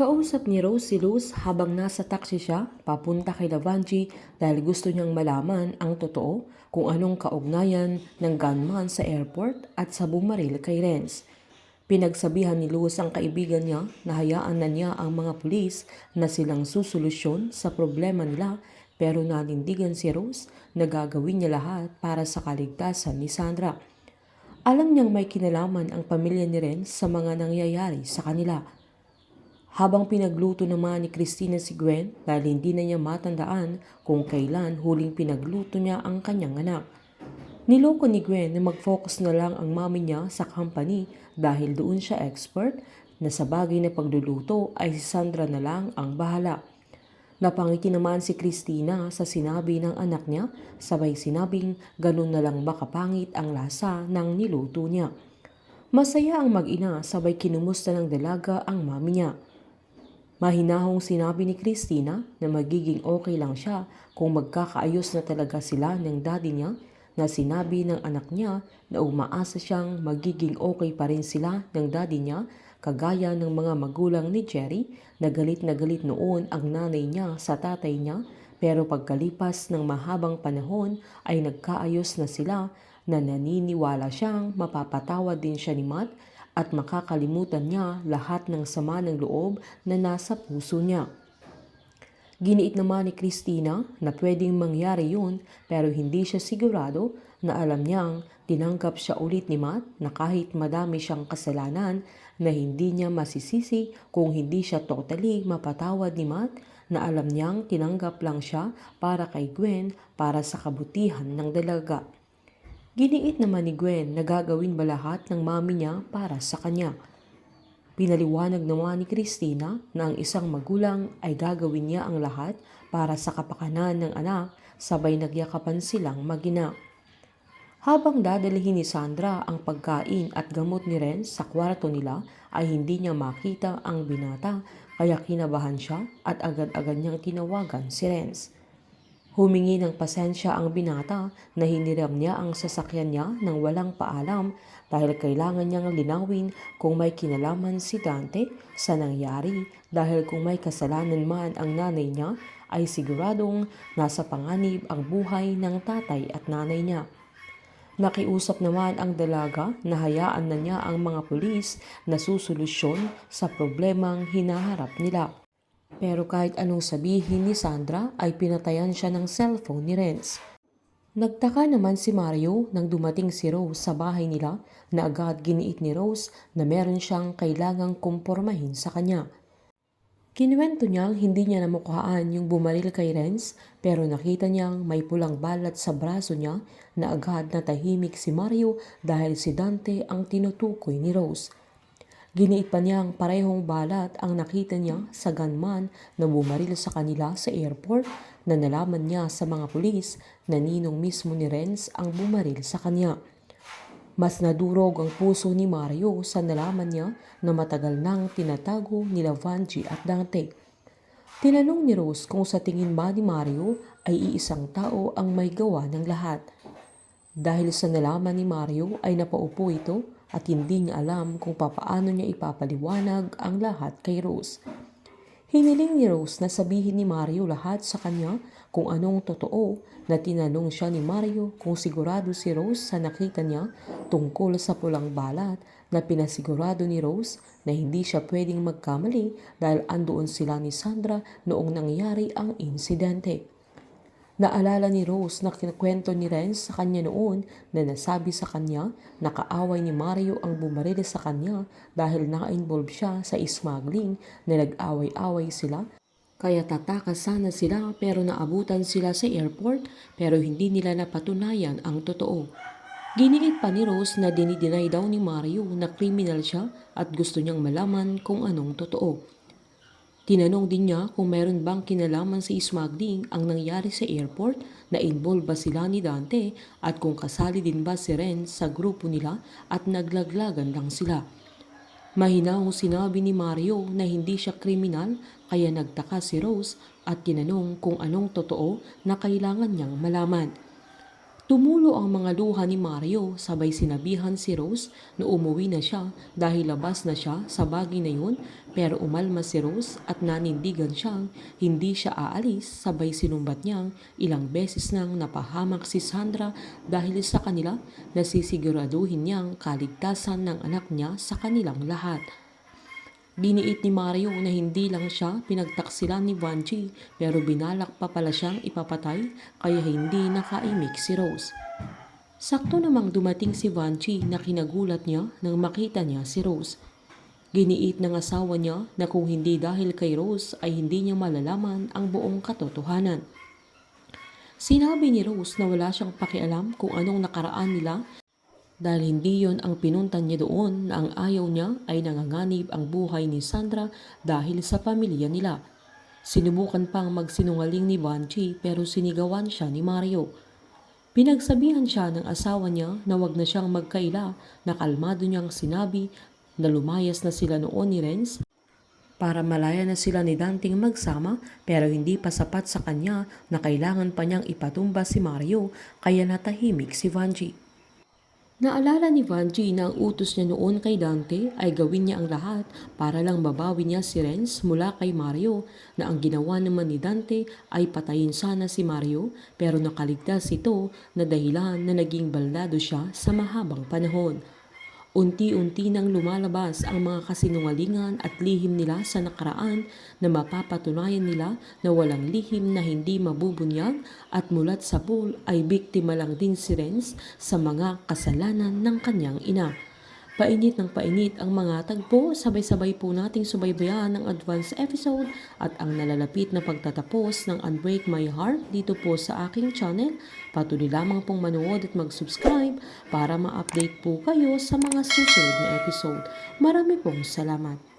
Kausap ni Rose si Luz habang nasa taxi siya papunta kay Lavangi dahil gusto niyang malaman ang totoo kung anong kaugnayan ng gunman sa airport at sa bumaril kay Renz. Pinagsabihan ni Luz ang kaibigan niya na hayaan na niya ang mga pulis na silang susolusyon sa problema nila, pero nanindigan si Rose na gagawin niya lahat para sa kaligtasan ni Sandra. Alam niyang may kinalaman ang pamilya ni Renz sa mga nangyayari sa kanila. Habang pinagluto naman ni Christina si Gwen dahil hindi na niya matandaan kung kailan huling pinagluto niya ang kanyang anak. Niloko ni Gwen na mag-focus na lang ang mami niya sa company dahil doon siya expert, na sa bagay na pagluluto ay si Sandra na lang ang bahala. Napangiti naman si Christina sa sinabi ng anak niya, sabay sinabing ganun na lang makapangit ang lasa ng niluto niya. Masaya ang mag-ina, sabay kinumusta ng dalaga ang mami niya. Mahinahong sinabi ni Christina na magiging okay lang siya kung magkakaayos na talaga sila ng daddy niya, na sinabi ng anak niya na umaasa siyang magiging okay pa rin sila ng daddy niya, kagaya ng mga magulang ni Jerry na galit noon ang nanay niya sa tatay niya, pero pagkalipas ng mahabang panahon ay nagkaayos na sila, na naniniwala siyang mapapatawad din siya ni Matt at makakalimutan niya lahat ng sama ng loob na nasa puso niya. Giniit naman ni Christina na pwedeng mangyari yun, pero hindi siya sigurado, na alam niyang tinanggap siya ulit ni Matt na kahit madami siyang kasalanan na hindi niya masisisi kung hindi siya totally mapatawad ni Matt, na alam niyang tinanggap lang siya para kay Gwen, para sa kabutihan ng dalaga. Giniit naman ni Gwen na gagawin ba lahat ng mami niya para sa kanya. Pinaliwanag naman ni Christina na ang isang magulang ay gagawin niya ang lahat para sa kapakanan ng anak, sabay nagyakapan silang mag-ina. Habang dadalhin ni Sandra ang pagkain at gamot ni Renz sa kwarto nila ay hindi niya makita ang binata, kaya kinabahan siya at agad-agad niyang tinawagan si Renz. Humingi ng pasensya ang binata na hiniram niya ang sasakyan niya ng walang paalam dahil kailangan niyang linawin kung may kinalaman si Dante sa nangyari, dahil kung may kasalanan man ang nanay niya ay siguradong nasa panganib ang buhay ng tatay at nanay niya. Nakiusap naman ang dalaga na hayaan na niya ang mga pulis na susolusyon sa problemang hinaharap nila. Pero kahit anong sabihin ni Sandra ay pinatayan siya ng cellphone ni Renz. Nagtaka naman si Mario nang dumating si Rose sa bahay nila, na agad giniit ni Rose na meron siyang kailangang kumpormahin sa kanya. Kinuwento niyang hindi niya namukhaan yung bumaril kay Renz, pero nakita niyang may pulang balat sa braso niya, na agad natahimik si Mario dahil si Dante ang tinutukoy ni Rose. Giniit pa niyang parehong balat ang nakita niya sa gunman na bumaril sa kanila sa airport, na nalaman niya sa mga pulis na ninong mismo ni Renz ang bumaril sa kanya. Mas nadurog ang puso ni Mario sa nalaman niya na matagal nang tinatago ni Lavangi at Dante. Tinanong ni Rose kung sa tingin ba ni Mario ay iisang tao ang may gawa ng lahat. Dahil sa nalaman ni Mario ay napaupo ito at hindi niya alam kung papaano niya ipapaliwanag ang lahat kay Rose. Hiniling ni Rose na sabihin ni Mario lahat sa kanya kung anong totoo, na tinanong siya ni Mario kung sigurado si Rose sa nakita niya tungkol sa pulang balat, na pinasigurado ni Rose na hindi siya pwedeng magkamali dahil andoon sila ni Sandra noong nangyari ang insidente. Naalala ni Rose na kinukwento ni Renz sa kanya noon na nasabi sa kanya na kaaway ni Mario ang bumaril sa kanya dahil na-involve siya sa smuggling, na nag-away-away sila. Kaya tatakas sana sila pero naabutan sila sa airport, pero hindi nila napatunayan ang totoo. Giniit pa ni Rose na dinideny daw ni Mario na kriminal siya at gusto niyang malaman kung anong totoo. Tinanong din niya kung meron bang kinalaman sa smuggling ang nangyari sa airport, na involved ba sila ni Dante at kung kasali din ba si Ren sa grupo nila at naglaglagan lang sila. Mahinahong sinabi ni Mario na hindi siya kriminal, kaya nagtaka si Rose at tinanong kung anong totoo na kailangan niyang malaman. Tumulo ang mga luha ni Mario, sabay sinabihan si Rose na umuwi na siya dahil labas na siya sa bagay na yun, pero umalma si Rose at nanindigan siyang hindi siya aalis, sabay sinumbat niyang ilang beses nang napahamak si Sandra dahil sa kanila, nasisiguraduhin niyang kaligtasan ng anak niya sa kanilang lahat. Giniit ni Mario na hindi lang siya pinagtaksilan ni Vanji pero binalak pa pala siyang ipapatay kaya hindi nakaimik si Rose. Sakto namang dumating si Vanji na kinagulat niya nang makita niya si Rose. Giniit ng asawa niya na kung hindi dahil kay Rose ay hindi niya malalaman ang buong katotohanan. Sinabi ni Rose na wala siyang pakialam kung anong nakaraan nila dahil hindi yon ang pinunta niya doon na ang ayaw niya ay nanganganib ang buhay ni Sandra dahil sa pamilya nila. Sinubukan pang magsinungaling ni Vanji pero sinigawan siya ni Mario. Pinagsabihan siya ng asawa niya na wag na siyang magkaila na kalmado niyang sinabi na lumayas na sila noon ni Renz para malaya na sila ni Danting magsama pero hindi pa sapat sa kanya na kailangan pa niyang ipatumba si Mario kaya natahimik si Vanji. Naalala ni Vanji na ang utos niya noon kay Dante ay gawin niya ang lahat para lang mabawi niya si Renz mula kay Mario na ang ginawa naman ni Dante ay patayin sana si Mario pero nakaligtas ito na dahilan na naging baldado siya sa mahabang panahon. Unti-unti nang lumalabas ang mga kasinungalingan at lihim nila sa nakaraan na mapapatunayan nila na walang lihim na hindi mabubunyag at mulat sa pool ay biktima lang din si Renz sa mga kasalanan ng kanyang ina. Painit ng painit ang mga tagpo, sabay-sabay po nating subaybayan ang advance episode at ang nalalapit na pagtatapos ng Unbreak My Heart dito po sa aking channel. Patuloy lamang pong manood at mag-subscribe para ma-update po kayo sa mga susunod na episode. Marami pong salamat.